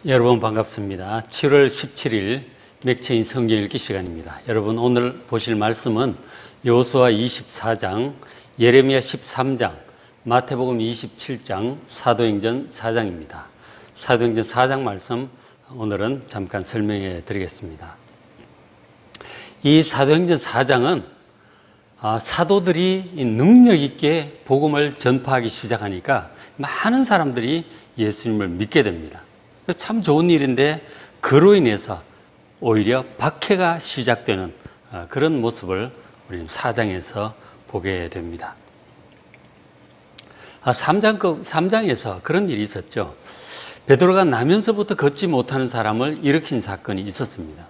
여러분 반갑습니다. 7월 17일 맥체인 성경 읽기 시간입니다. 여러분 오늘 보실 말씀은 여호수아 24장, 예레미야 13장, 마태복음 27장, 사도행전 4장입니다. 사도행전 4장 말씀 오늘은 잠깐 설명해 드리겠습니다. 이 사도행전 4장은 사도들이 능력 있게 복음을 전파하기 시작하니까 많은 사람들이 예수님을 믿게 됩니다. 참 좋은 일인데 그로 인해서 오히려 박해가 시작되는 그런 모습을 우리는 4장에서 보게 됩니다. 3장에서 그런 일이 있었죠. 베드로가 나면서부터 걷지 못하는 사람을 일으킨 사건이 있었습니다.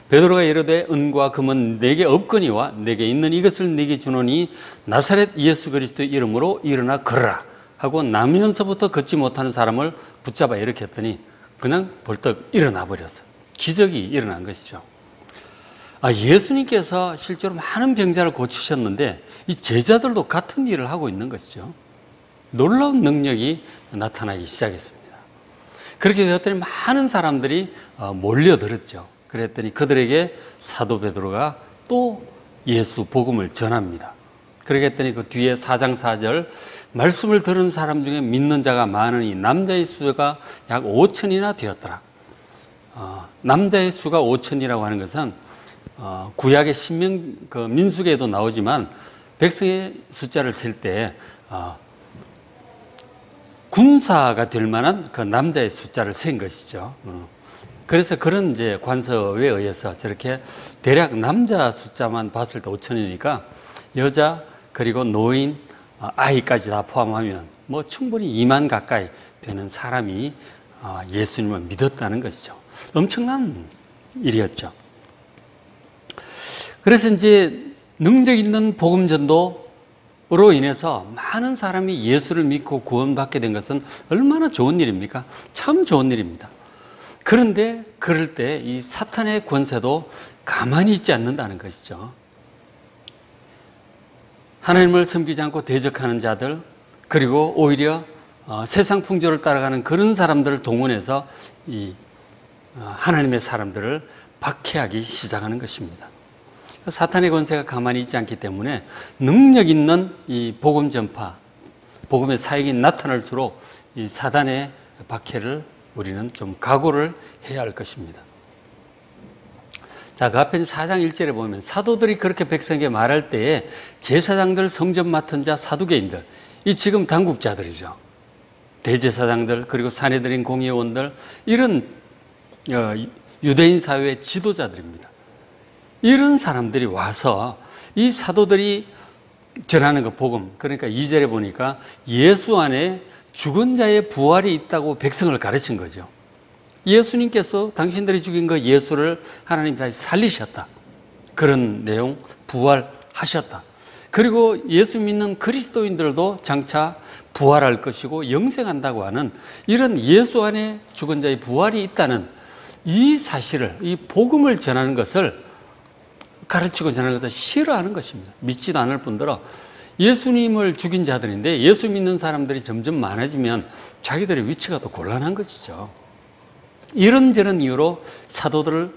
베드로가 이르되 은과 금은 내게 없거니와 내게 있는 이것을 내게 주노니 나사렛 예수 그리스도 이름으로 일어나 걸어라 하고 나면서부터 걷지 못하는 사람을 붙잡아 일으켰더니 그냥 벌떡 일어나 버렸어요. 기적이 일어난 것이죠. 예수님께서 실제로 많은 병자를 고치셨는데 이 제자들도 같은 일을 하고 있는 것이죠. 놀라운 능력이 나타나기 시작했습니다. 그렇게 되었더니 많은 사람들이 몰려들었죠. 그랬더니 그들에게 사도 베드로가 또 예수 복음을 전합니다. 그러겠더니 그 뒤에 4장 4절 말씀을 들은 사람 중에 믿는 자가 많으니 남자의 수가 약 5천이나 되었더라. 남자의 수가 5천이라고 하는 것은 구약의 민수기에도 나오지만 백성의 숫자를 셀 때 군사가 될 만한 그 남자의 숫자를 센 것이죠. 그래서 그런 이제 관서에 의해서 저렇게 대략 남자 숫자만 봤을 때 5천이니까 여자 그리고 노인, 아이까지 다 포함하면 뭐 충분히 2만 가까이 되는 사람이 예수님을 믿었다는 것이죠. 엄청난 일이었죠. 그래서 이제 능력 있는 복음 전도로 인해서 많은 사람이 예수를 믿고 구원받게 된 것은 얼마나 좋은 일입니까? 참 좋은 일입니다. 그런데 그럴 때 이 사탄의 권세도 가만히 있지 않는다는 것이죠. 하나님을 섬기지 않고 대적하는 자들, 그리고 오히려 세상 풍조를 따라가는 그런 사람들을 동원해서 이 하나님의 사람들을 박해하기 시작하는 것입니다. 사탄의 권세가 가만히 있지 않기 때문에 능력 있는 이 복음 전파, 복음의 사역이 나타날수록 이 사단의 박해를 우리는 좀 각오를 해야 할 것입니다. 자, 그 앞에 4장 1절에 보면 사도들이 그렇게 백성에게 말할 때에 제사장들, 성전 맡은 자, 사두개인들, 이 지금 당국자들이죠. 대제사장들, 그리고 산헤드린 공회원들, 이런 유대인 사회의 지도자들입니다. 이런 사람들이 와서 이 사도들이 전하는 그 복음, 그러니까 2절에 보니까 예수 안에 죽은 자의 부활이 있다고 백성을 가르친 거죠. 예수님께서 당신들이 죽인 그 예수를 하나님 다시 살리셨다. 그런 내용, 부활하셨다. 그리고 예수 믿는 그리스도인들도 장차 부활할 것이고 영생한다고 하는 이런 예수 안에 죽은 자의 부활이 있다는 이 사실을, 이 복음을 전하는 것을 가르치고 전하는 것을 싫어하는 것입니다. 믿지도 않을 뿐더러 예수님을 죽인 자들인데 예수 믿는 사람들이 점점 많아지면 자기들의 위치가 더 곤란한 것이죠. 이런저런 이유로 사도들을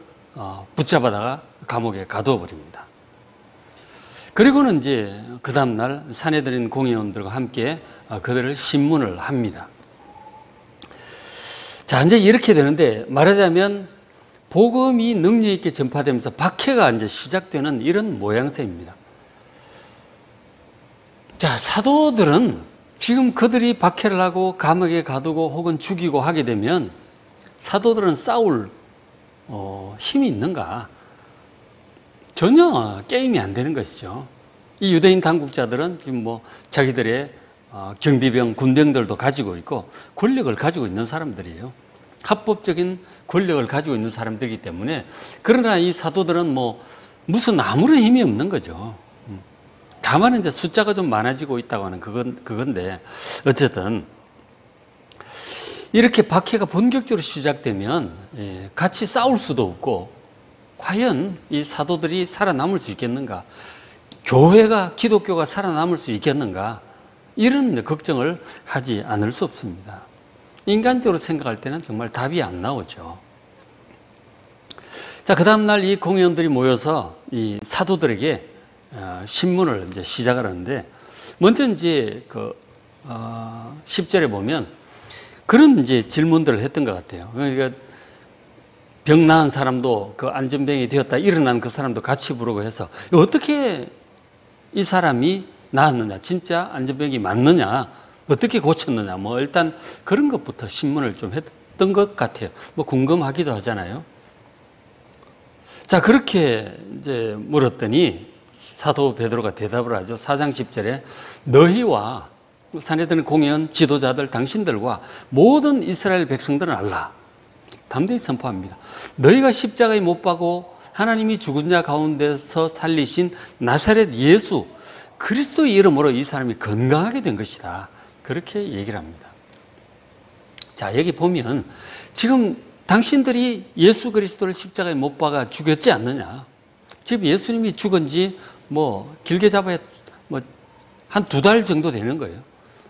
붙잡아다가 감옥에 가두어 버립니다. 그리고는 이제 그 다음날 산헤드린 공회원들과 함께 그들을 신문을 합니다. 자, 이제 이렇게 되는데 말하자면 복음이 능력 있게 전파되면서 박해가 이제 시작되는 이런 모양새입니다. 자, 사도들은 지금 그들이 박해를 하고 감옥에 가두고 혹은 죽이고 하게 되면 사도들은 싸울 힘이 있는가? 전혀 게임이 안 되는 것이죠. 이 유대인 당국자들은 지금 뭐 자기들의 경비병, 군병들도 가지고 있고 권력을 가지고 있는 사람들이에요. 합법적인 권력을 가지고 있는 사람들이기 때문에, 그러나 이 사도들은 뭐 무슨 아무런 힘이 없는 거죠. 다만 이제 숫자가 좀 많아지고 있다고 하는 그건데, 어쨌든 이렇게 박해가 본격적으로 시작되면 같이 싸울 수도 없고, 과연 이 사도들이 살아남을 수 있겠는가? 교회가, 기독교가 살아남을 수 있겠는가? 이런 걱정을 하지 않을 수 없습니다. 인간적으로 생각할 때는 정말 답이 안 나오죠. 자, 그 다음날 이 공회원들이 모여서 이 사도들에게 신문을 이제 시작을 하는데, 먼저 이제 10절에 보면 그런 이제 질문들을 했던 것 같아요. 그러니까 병 나은 사람도 그 안전병이 되었다 일어난 그 사람도 같이 부르고 해서 어떻게 이 사람이 나았느냐, 진짜 안전병이 맞느냐, 어떻게 고쳤느냐, 뭐 일단 그런 것부터 신문을 좀 했던 것 같아요. 뭐 궁금하기도 하잖아요. 자, 그렇게 이제 물었더니 사도 베드로가 대답을 하죠. 4장 10절에 너희와 산헤드린 공회원 지도자들 당신들과 모든 이스라엘 백성들은 알라. 담대히 선포합니다. 너희가 십자가에 못 박고 하나님이 죽은 자 가운데서 살리신 나사렛 예수 그리스도의 이름으로 이 사람이 건강하게 된 것이다. 그렇게 얘기를 합니다. 자, 여기 보면 지금 당신들이 예수 그리스도를 십자가에 못 박아 죽였지 않느냐. 지금 예수님이 죽은 지 뭐 길게 잡아야 뭐 한 2달 정도 되는 거예요.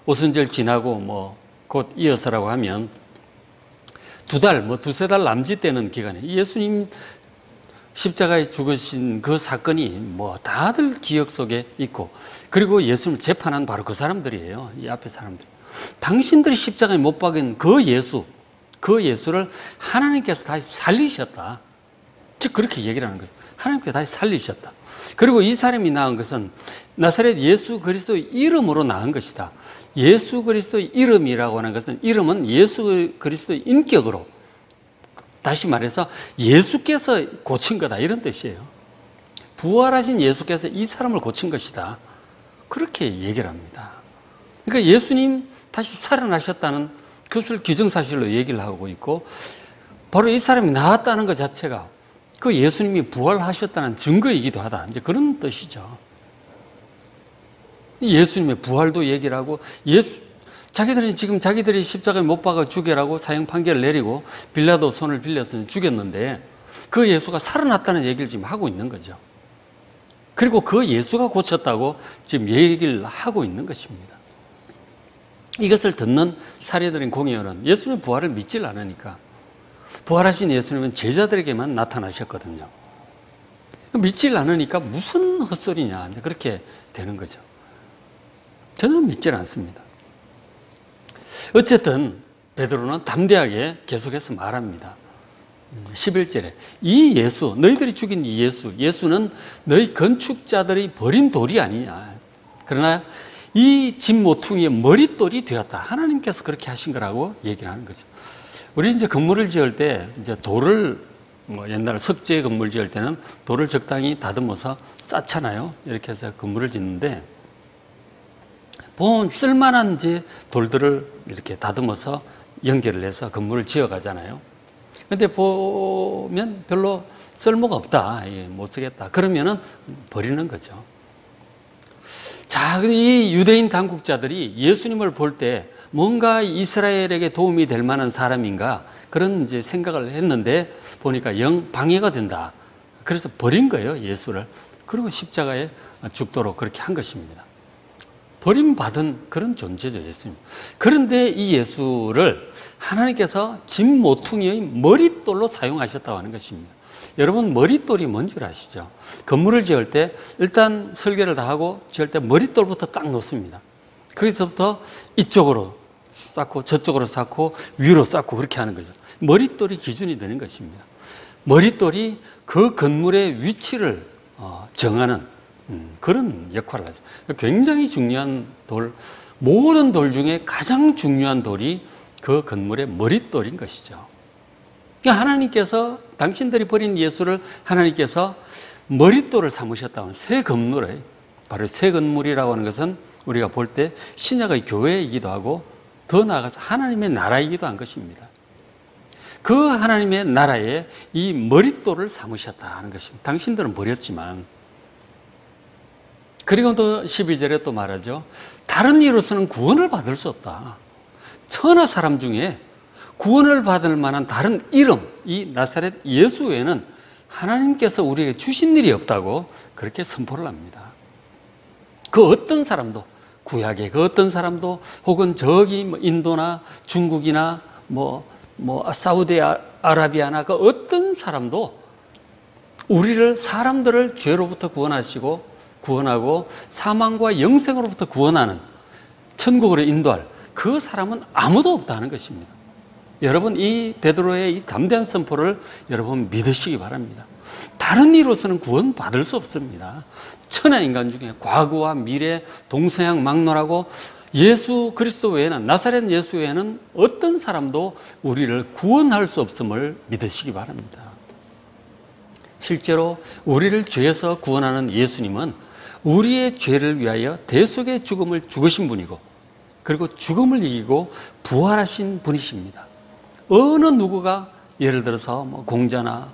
오순절 지나고 뭐 곧 이어서라고 하면 2달, 뭐 2-3달 남짓되는 기간에 예수님 십자가에 죽으신 그 사건이 뭐 다들 기억 속에 있고, 그리고 예수님을 재판한 바로 그 사람들이에요. 이 앞에 사람들. 당신들이 십자가에 못 박은 그 예수를 하나님께서 다시 살리셨다. 즉 그렇게 얘기를 하는 거죠. 하나님께서 다시 살리셨다. 그리고 이 사람이 낳은 것은 나사렛 예수 그리스도의 이름으로 낳은 것이다. 예수 그리스도의 이름이라고 하는 것은, 이름은 예수 그리스도의 인격으로, 다시 말해서 예수께서 고친 거다, 이런 뜻이에요. 부활하신 예수께서 이 사람을 고친 것이다. 그렇게 얘기를 합니다. 그러니까 예수님 다시 살아나셨다는 그것을 기정사실로 얘기를 하고 있고, 바로 이 사람이 나았다는 것 자체가 그 예수님이 부활하셨다는 증거이기도 하다. 이제 그런 뜻이죠. 예수님의 부활도 얘기를 하고, 자기들이 지금 자기들이 십자가에 못 박아 죽여라고 사형 판결을 내리고 빌라도 손을 빌려서 죽였는데 그 예수가 살아났다는 얘기를 지금 하고 있는 거죠. 그리고 그 예수가 고쳤다고 지금 얘기를 하고 있는 것입니다. 이것을 듣는 사례들인 공회원은 예수님의 부활을 믿질 않으니까, 부활하신 예수님은 제자들에게만 나타나셨거든요. 믿질 않으니까 무슨 헛소리냐, 이제 그렇게 되는 거죠. 저는 믿질 않습니다. 어쨌든 베드로는 담대하게 계속해서 말합니다. 11절에 이 예수, 너희들이 죽인 이 예수는 너희 건축자들이 버린 돌이 아니냐. 그러나 이 집 모퉁이의 머릿돌이 되었다. 하나님께서 그렇게 하신 거라고 얘기를 하는 거죠. 우리 이제 건물을 지을 때 이제 돌을, 뭐 옛날 석재 건물 지을 때는 돌을 적당히 다듬어서 쌓잖아요. 이렇게 해서 건물을 짓는데, 보면 쓸만한 이제 돌들을 이렇게 다듬어서 연결을 해서 건물을 지어 가잖아요. 근데 보면 별로 쓸모가 없다. 못 쓰겠다. 그러면은 버리는 거죠. 자, 이 유대인 당국자들이 예수님을 볼 때 뭔가 이스라엘에게 도움이 될 만한 사람인가, 그런 이제 생각을 했는데 보니까 영 방해가 된다. 그래서 버린 거예요, 예수를. 그리고 십자가에 죽도록 그렇게 한 것입니다. 버림받은 그런 존재죠, 예수님. 그런데 이 예수를 하나님께서 집 모퉁이의 머릿돌로 사용하셨다고 하는 것입니다. 여러분, 머릿돌이 뭔 줄 아시죠? 건물을 지을 때 일단 설계를 다 하고 지을 때 머릿돌부터 딱 놓습니다. 거기서부터 이쪽으로 쌓고 저쪽으로 쌓고 위로 쌓고 그렇게 하는 거죠. 머릿돌이 기준이 되는 것입니다. 머릿돌이 그 건물의 위치를 정하는 그런 역할을 하죠. 굉장히 중요한 돌, 모든 돌 중에 가장 중요한 돌이 그 건물의 머릿돌인 것이죠. 그러니까 하나님께서 당신들이 버린 예수를 하나님께서 머릿돌을 삼으셨다고 하는 새 건물에, 바로 새 건물이라고 하는 것은 우리가 볼 때 신약의 교회이기도 하고 더 나아가서 하나님의 나라이기도 한 것입니다. 그 하나님의 나라에 이 머릿돌을 삼으셨다 하는 것입니다. 당신들은 버렸지만. 그리고 또 12절에 또 말하죠. 다른 이로서는 구원을 받을 수 없다. 천하 사람 중에 구원을 받을 만한 다른 이름, 이 나사렛 예수 외에는 하나님께서 우리에게 주신 일이 없다고 그렇게 선포를 합니다. 그 어떤 사람도, 구약의 그 어떤 사람도, 혹은 저기 인도나 중국이나 사우디아라비아나 그 어떤 사람도 사람들을 죄로부터 구원하고 사망과 영생으로부터 구원하는 천국으로 인도할 그 사람은 아무도 없다는 것입니다. 여러분, 이 베드로의 이 담대한 선포를 여러분 믿으시기 바랍니다. 다른 이로서는 구원받을 수 없습니다. 천하인간 중에 과거와 미래, 동서양 막론하고 예수 그리스도 외에는, 나사렛 예수 외에는 어떤 사람도 우리를 구원할 수 없음을 믿으시기 바랍니다. 실제로 우리를 죄에서 구원하는 예수님은 우리의 죄를 위하여 대속의 죽음을 죽으신 분이고, 그리고 죽음을 이기고 부활하신 분이십니다. 어느 누구가 예를 들어서 공자나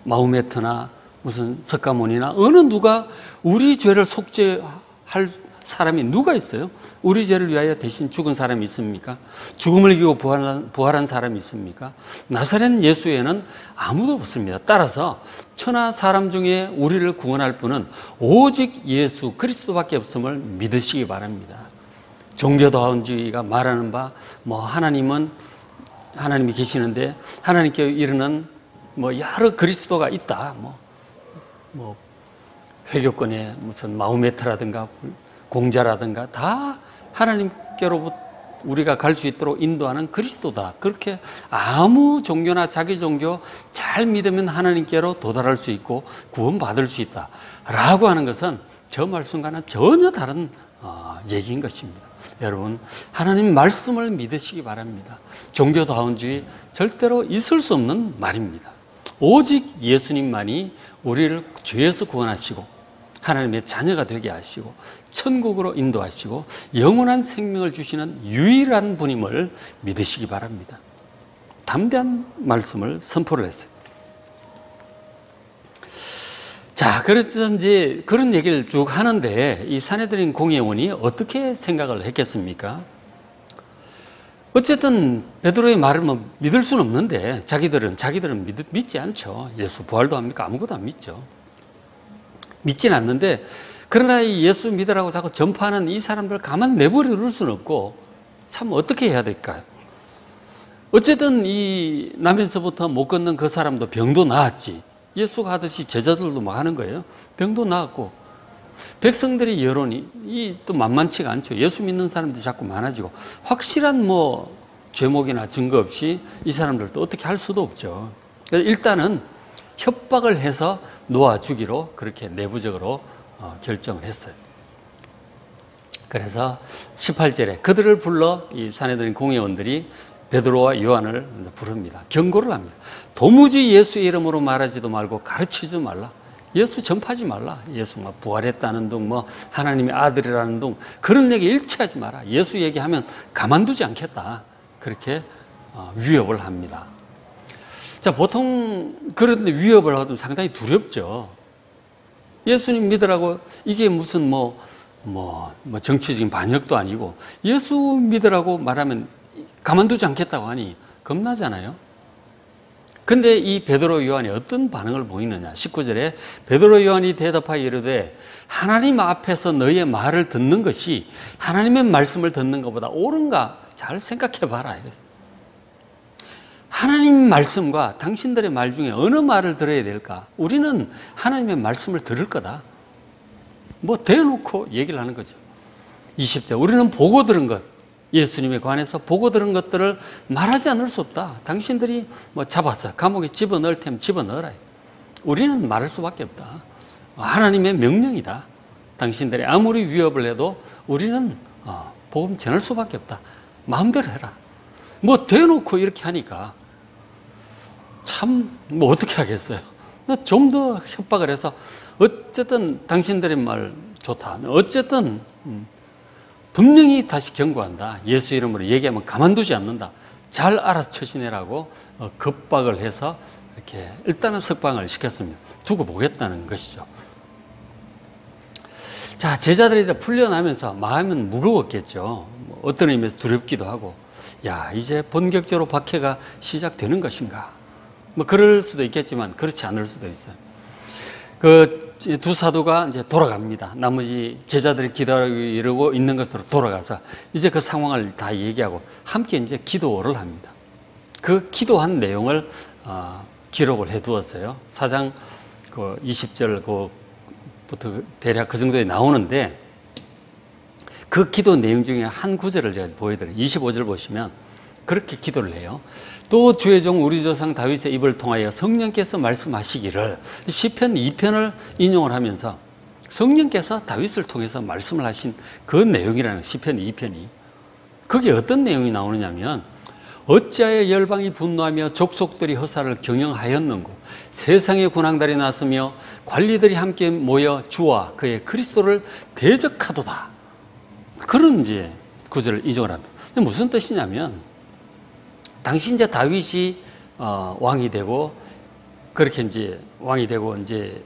마호메트나 무슨 석가모니나 어느 누가 우리 죄를 속죄할 사람이 누가 있어요? 우리 죄를 위하여 대신 죽은 사람이 있습니까? 죽음을 이기고 부활한 사람이 있습니까? 나사렛 예수에는 아무도 없습니다. 따라서 천하 사람 중에 우리를 구원할 분은 오직 예수 그리스도밖에 없음을 믿으시기 바랍니다. 종교다원주의가 말하는 바 하나님이 계시는데 하나님께 이르는 여러 그리스도가 있다. 회교권에 무슨 마호메트라든가 공자라든가 다 하나님께로부터 우리가 갈 수 있도록 인도하는 그리스도다. 그렇게 아무 종교나 자기 종교 잘 믿으면 하나님께로 도달할 수 있고 구원받을 수 있다 라고 하는 것은 저 말씀과는 전혀 다른 얘기인 것입니다. 여러분, 하나님 말씀을 믿으시기 바랍니다. 종교다원주의 절대로 있을 수 없는 말입니다. 오직 예수님만이 우리를 죄에서 구원하시고 하나님의 자녀가 되게 하시고 천국으로 인도하시고 영원한 생명을 주시는 유일한 분임을 믿으시기 바랍니다. 담대한 말씀을 선포를 했어요. 자, 그래서 이제 그런 얘기를 쭉 하는데 이 산헤드린 공회원이 어떻게 생각을 했겠습니까? 어쨌든 베드로의 말을 믿을 수는 없는데 자기들은 믿지 않죠. 예수 부활도 합니까? 아무것도 안 믿죠. 믿진 않는데, 그러나 이 예수 믿으라고 자꾸 전파하는 이 사람들 가만 내버려 둘 수는 없고 참 어떻게 해야 될까요? 어쨌든 이 나면서부터 못 걷는 그 사람도 병도 나았지. 예수가 하듯이 제자들도 막 하는 거예요. 병도 나았고 백성들의 여론이 또 만만치가 않죠. 예수 믿는 사람들이 자꾸 많아지고 확실한 죄목이나 증거 없이 이 사람들도 어떻게 할 수도 없죠. 그래서 일단은 협박을 해서 놓아주기로 그렇게 내부적으로 결정을 했어요. 그래서 18절에 그들을 불러 이 산헤드린 공회원들이 베드로와 요한을 부릅니다. 경고를 합니다. 도무지 예수의 이름으로 말하지도 말고 가르치지도 말라. 예수 전파하지 말라. 예수 부활했다는 둥, 하나님의 아들이라는 둥, 그런 얘기 일치하지 마라. 예수 얘기하면 가만두지 않겠다. 그렇게 위협을 합니다. 자, 보통 그런데 위협을 하면 상당히 두렵죠. 예수님 믿으라고 이게 무슨 정치적인 반역도 아니고 예수 믿으라고 말하면 가만두지 않겠다고 하니 겁나잖아요. 근데 이 베드로 요한이 어떤 반응을 보이느냐. 19절에 베드로 요한이 대답하여 이르되 하나님 앞에서 너희의 말을 듣는 것이 하나님의 말씀을 듣는 것보다 옳은가 잘 생각해 봐라. 하나님 말씀과 당신들의 말 중에 어느 말을 들어야 될까? 우리는 하나님의 말씀을 들을 거다. 대놓고 얘기를 하는 거죠. 20절, 우리는 보고 들은 것, 예수님에 관해서 보고 들은 것들을 말하지 않을 수 없다. 당신들이 잡아서 감옥에 집어넣을 테면 집어넣어라. 우리는 말할 수밖에 없다. 하나님의 명령이다. 당신들이 아무리 위협을 해도 우리는 복음 전할 수밖에 없다. 마음대로 해라. 대놓고 이렇게 하니까 참 어떻게 하겠어요. 좀 더 협박을 해서 어쨌든 당신들의 말 좋다. 어쨌든 분명히 다시 경고한다. 예수 이름으로 얘기하면 가만두지 않는다. 잘 알아서 처신해라고 겁박을 해서 이렇게 일단은 석방을 시켰습니다. 두고 보겠다는 것이죠. 자, 제자들이 풀려나면서 마음은 무거웠겠죠. 어떤 의미에서 두렵기도 하고, 이제 본격적으로 박해가 시작되는 것인가. 그럴 수도 있겠지만 그렇지 않을 수도 있어요. 그 두 사도가 이제 돌아갑니다. 나머지 제자들이 기다리고 있는 것으로 돌아가서 이제 그 상황을 다 얘기하고 함께 이제 기도를 합니다. 그 기도한 내용을 기록을 해 두었어요. 4장 20절 부터 대략 그 정도에 나오는데, 그 기도 내용 중에 한 구절을 제가 보여드려요. 25절 보시면 그렇게 기도를 해요. 또 주의 종 우리 조상 다윗의 입을 통하여 성령께서 말씀하시기를, 시편 2편을 인용을 하면서 성령께서 다윗을 통해서 말씀을 하신 그 내용이라는, 시편 2편이. 그게 어떤 내용이 나오느냐면, 어찌하여 열방이 분노하며 족속들이 허사를 경영하였는고, 세상의 군왕들이 났으며 관리들이 함께 모여 주와 그의 그리스도를 대적하도다. 그런 이제 구절을 인용을 합니다. 근데 무슨 뜻이냐면, 당시 이제 다윗이 왕이 되고, 그렇게 이제 왕이 되고 이제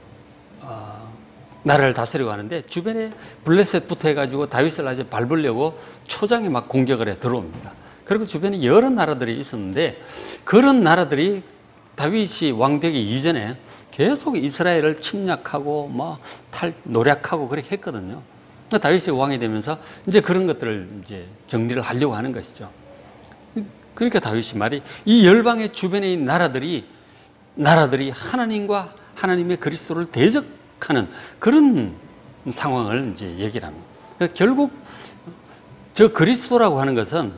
나라를 다스리고 하는데, 주변에 블레셋부터 해가지고 다윗을 아주 밟으려고 초장에 막 공격을 해 들어옵니다. 그리고 주변에 여러 나라들이 있었는데, 그런 나라들이 다윗이 왕되기 이전에 계속 이스라엘을 침략하고 노략하고 그렇게 했거든요. 다윗이 왕이 되면서 이제 그런 것들을 이제 정리를 하려고 하는 것이죠. 그러니까 다윗이 말이, 이 열방의 주변에 있는 나라들이 하나님과 하나님의 그리스도를 대적하는 그런 상황을 이제 얘기를 합니다. 그러니까 결국 저 그리스도라고 하는 것은,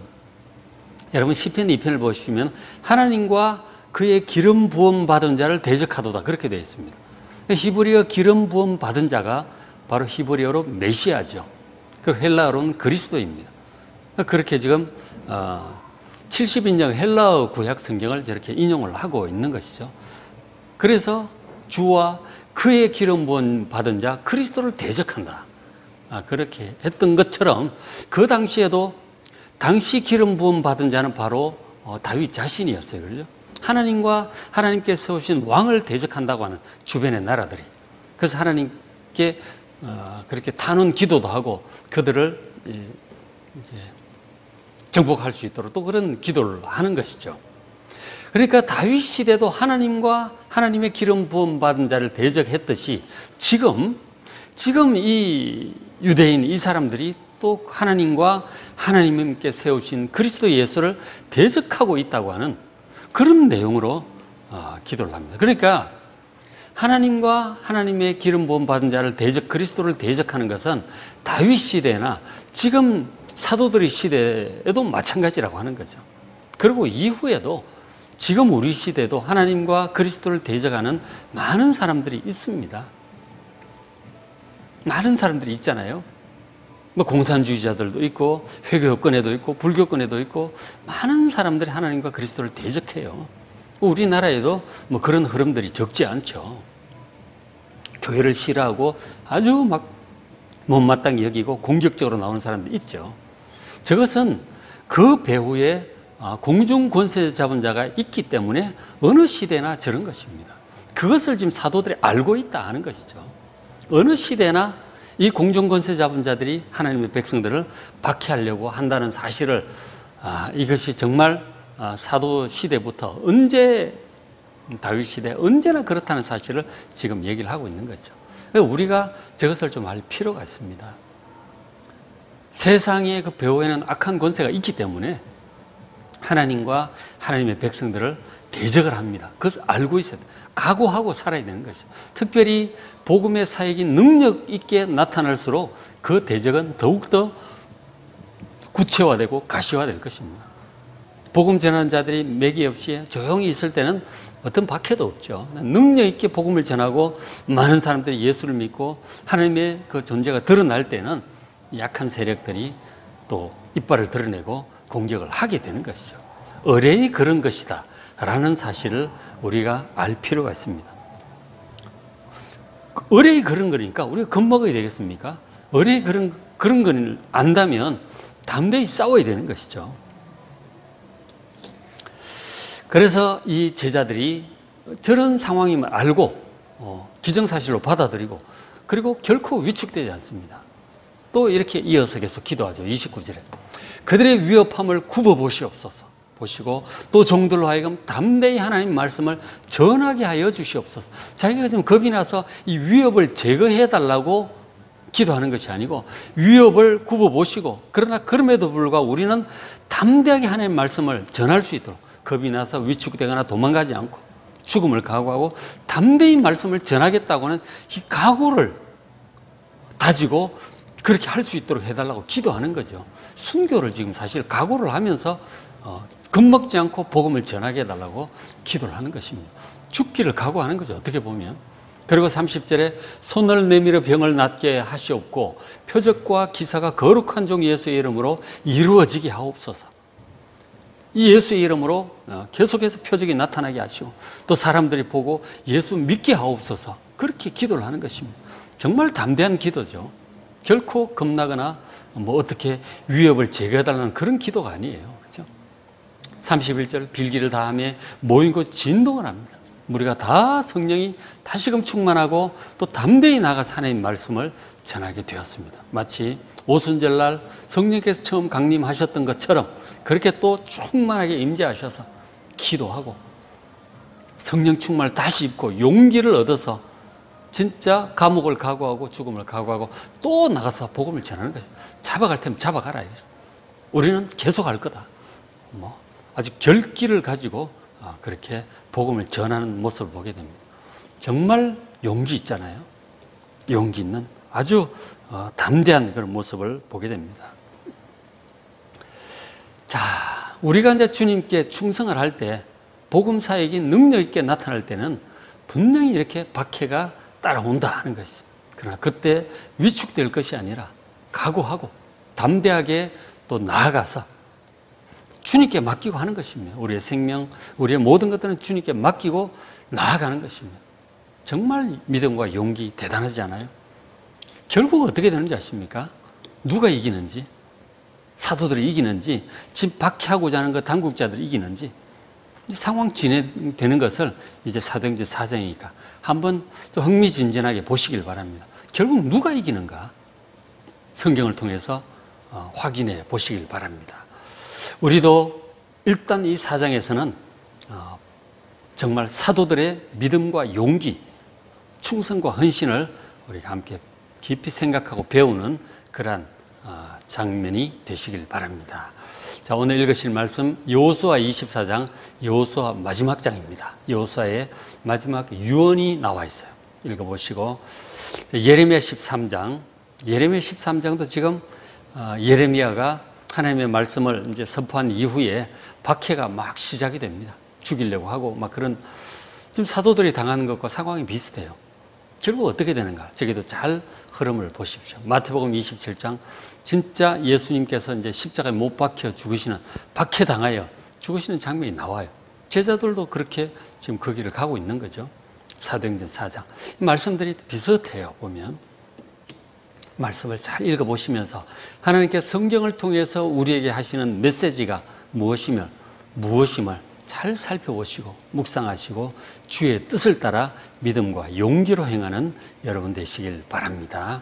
여러분 시편 2편을 보시면 하나님과 그의 기름 부음 받은 자를 대적하도다, 그렇게 되어 있습니다. 히브리어 기름 부음 받은 자가 바로 히브리어로 메시아죠. 그 헬라어로는 그리스도입니다. 그렇게 지금 70인정 헬라어 구약 성경을 저렇게 인용을 하고 있는 것이죠. 그래서 주와 그의 기름 부음 받은 자 그리스도를 대적한다, 그렇게 했던 것처럼, 그 당시에도 당시 기름 부음 받은 자는 바로 다윗 자신이었어요. 그렇죠? 하나님과 하나님께 세우신 왕을 대적한다고 하는 주변의 나라들이. 그래서 하나님께 그렇게 탄원 기도도 하고 그들을 이제 정복할 수 있도록 또 그런 기도를 하는 것이죠. 그러니까 다윗 시대도 하나님과 하나님의 기름 부음 받은 자를 대적했듯이, 지금 이 유대인 이 사람들이 또 하나님과 하나님께 세우신 그리스도 예수를 대적하고 있다고 하는 그런 내용으로 기도를 합니다. 그러니까 하나님과 하나님의 기름 부음 받은 자를 그리스도를 대적하는 것은 다윗 시대나 지금 사도들의 시대에도 마찬가지라고 하는 거죠. 그리고 이후에도 지금 우리 시대도 하나님과 그리스도를 대적하는 많은 사람들이 있습니다. 많은 사람들이 있잖아요. 공산주의자들도 있고, 회교권에도 있고, 불교권에도 있고, 많은 사람들이 하나님과 그리스도를 대적해요. 우리나라에도 그런 흐름들이 적지 않죠. 교회를 싫어하고 아주 못마땅히 여기고 공격적으로 나오는 사람도 있죠. 저것은 그 배후에 공중 권세 잡은 자가 있기 때문에 어느 시대나 저런 것입니다. 그것을 지금 사도들이 알고 있다 하는 것이죠. 어느 시대나 이 공중 권세 잡은 자들이 하나님의 백성들을 박해하려고 한다는 사실을, 이것이 정말 사도 시대부터 다윗 시대 언제나 그렇다는 사실을 지금 얘기를 하고 있는 거죠. 우리가 저것을 좀 알 필요가 있습니다. 세상의 그 배후에는 악한 권세가 있기 때문에 하나님과 하나님의 백성들을 대적을 합니다. 그것을 알고 있어야 돼요. 각오하고 살아야 되는 것이죠. 특별히 복음의 사역이 능력 있게 나타날수록 그 대적은 더욱더 구체화되고 가시화될 것입니다. 복음 전하는 자들이 맥이 없이 조용히 있을 때는 어떤 박해도 없죠. 능력 있게 복음을 전하고 많은 사람들이 예수를 믿고 하나님의 그 존재가 드러날 때는 약한 세력들이 또 이빨을 드러내고 공격을 하게 되는 것이죠. 의뢰이 그런 것이다 라는 사실을 우리가 알 필요가 있습니다. 의뢰이 그런 거니까 우리가 겁먹어야 되겠습니까? 의뢰이 그런 걸 안다면 담대히 싸워야 되는 것이죠. 그래서 이 제자들이 저런 상황임을 알고 기정사실로 받아들이고, 그리고 결코 위축되지 않습니다. 또 이렇게 이어서 계속 기도하죠. 29절에 그들의 위협함을 굽어보시옵소서. 보시고 또 종들로 하여금 담대히 하나님 말씀을 전하게 하여 주시옵소서. 자기가 지금 겁이 나서 이 위협을 제거해 달라고 기도하는 것이 아니고 위협을 굽어보시고, 그러나 그럼에도 불구하고 우리는 담대하게 하나님 말씀을 전할 수 있도록, 겁이 나서 위축되거나 도망가지 않고 죽음을 각오하고 담대히 말씀을 전하겠다고는 이 각오를 다지고 그렇게 할 수 있도록 해달라고 기도하는 거죠. 순교를 지금 사실 각오를 하면서 겁먹지 않고 복음을 전하게 해달라고 기도를 하는 것입니다. 죽기를 각오하는 거죠. 어떻게 보면. 그리고 30절에 손을 내밀어 병을 낫게 하시옵고 표적과 기사가 거룩한 종 예수의 이름으로 이루어지게 하옵소서. 이 예수의 이름으로 계속해서 표적이 나타나게 하시고 또 사람들이 보고 예수 믿게 하옵소서. 그렇게 기도를 하는 것입니다. 정말 담대한 기도죠. 결코 겁나거나 뭐 어떻게 위협을 제거해달라는 그런 기도가 아니에요. 그렇죠? 31절 빌기를 다하며 모인 곳 진동을 합니다. 우리가 다 성령이 다시금 충만하고 또 담대히 나가서 하나님 말씀을 전하게 되었습니다. 마치 오순절날 성령께서 처음 강림하셨던 것처럼 그렇게 또 충만하게 임재하셔서 기도하고 성령 충만을 다시 입고 용기를 얻어서 진짜 감옥을 각오하고 죽음을 각오하고 또 나가서 복음을 전하는 거죠. 잡아갈 테면 잡아가라. 우리는 계속 할 거다. 아주 결기를 가지고 그렇게 복음을 전하는 모습을 보게 됩니다. 정말 용기 있잖아요. 용기 있는 아주 담대한 그런 모습을 보게 됩니다. 자, 우리가 이제 주님께 충성을 할 때 복음 사역이 능력 있게 나타날 때는 분명히 이렇게 박해가 따라온다 하는 것이죠. 그러나 그때 위축될 것이 아니라 각오하고 담대하게 또 나아가서 주님께 맡기고 하는 것입니다. 우리의 생명, 우리의 모든 것들은 주님께 맡기고 나아가는 것입니다. 정말 믿음과 용기 대단하지 않아요? 결국 어떻게 되는지 아십니까? 누가 이기는지, 사도들이 이기는지, 지금 박해하고자 하는 그 당국자들이 이기는지, 상황 진행되는 것을 이제 사도행전 4장이니까 한번 좀 흥미진진하게 보시길 바랍니다. 결국 누가 이기는가? 성경을 통해서 확인해 보시길 바랍니다. 우리도 일단 이 4장에서는 정말 사도들의 믿음과 용기, 충성과 헌신을 우리가 함께 깊이 생각하고 배우는 그러한 장면이 되시길 바랍니다. 자, 오늘 읽으실 말씀 여호수아 24장, 여호수아 마지막 장입니다. 여호수아의 마지막 유언이 나와 있어요. 읽어보시고 예레미야 13장, 예레미야 13장도 지금 예레미야가 하나님의 말씀을 이제 선포한 이후에 박해가 막 시작이 됩니다. 죽이려고 하고 막 그런 지금 사도들이 당하는 것과 상황이 비슷해요. 결국 어떻게 되는가? 저기도 잘 흐름을 보십시오. 마태복음 27장 진짜 예수님께서 이제 십자가에 못 박혀 죽으시는 박해 당하여 죽으시는 장면이 나와요. 제자들도 그렇게 지금 그 길을 가고 있는 거죠. 사도행전 4장 이 말씀들이 비슷해요. 보면 말씀을 잘 읽어보시면서 하나님께서 성경을 통해서 우리에게 하시는 메시지가 무엇임을 잘 살펴보시고 묵상하시고 주의 뜻을 따라 믿음과 용기로 행하는 여러분 되시길 바랍니다.